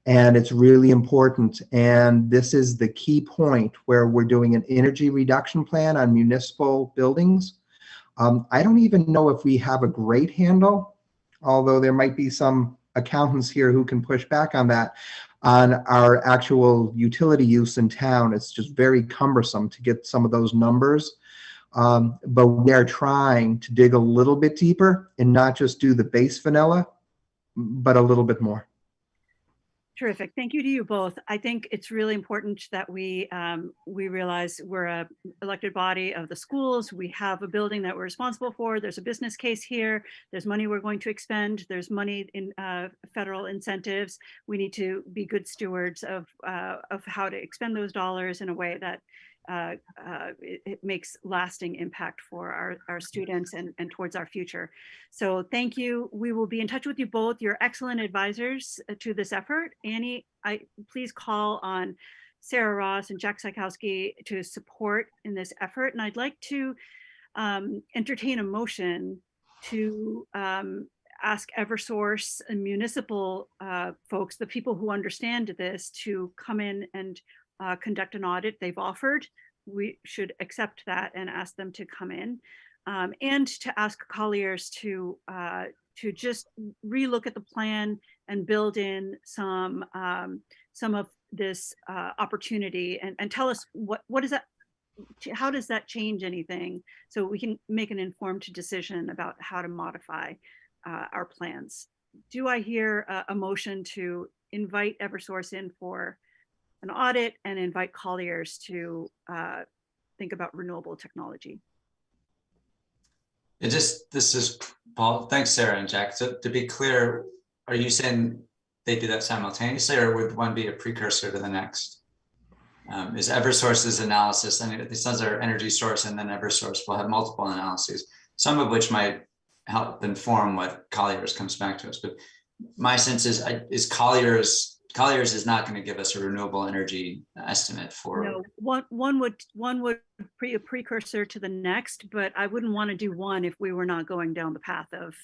And it's really important. And this is the key point where we're doing an energy reduction plan on municipal buildings. I don't even know if we have a great handle, although there might be some accountants here who can push back on that, on our actual utility use in town. It's just very cumbersome to get some of those numbers. But we are trying to dig a little bit deeper and not just do the base vanilla, but a little bit more. Terrific. Thank you to you both. I think it's really important that we realize we're a elected body of the schools. We have a building that we're responsible for. There's a business case here. There's money we're going to expend. There's money in federal incentives. We need to be good stewards of how to expend those dollars in a way that it makes lasting impact for our students and towards our future. So thank you. We will be in touch with you both. You're excellent advisors to this effort. Annie, please call on Sarah Ross and Jack Sikowski to support in this effort. And I'd like to entertain a motion to ask Eversource and municipal folks, the people who understand this, to come in and conduct an audit. They've offered. We should accept that and ask them to come in, and to ask Colliers to just relook at the plan and build in some of this opportunity and tell us what is that, how does that change anything, so we can make an informed decision about how to modify our plans. Do I hear a motion to invite Eversource in for an audit and invite Colliers to think about renewable technology? This is Paul. Thanks, Sarah and Jack. So to be clear, are you saying they do that simultaneously, or would one be a precursor to the next? Is Eversource's analysis, I mean, this is our energy source, and then Eversource will have multiple analyses, some of which might help inform what Colliers comes back to us. But my sense is Colliers is not going to give us a renewable energy estimate for. No, one would be a precursor to the next, but I wouldn't want to do one if we were not going down the path of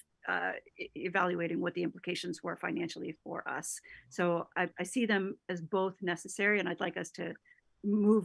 evaluating what the implications were financially for us. So I see them as both necessary, and I'd like us to move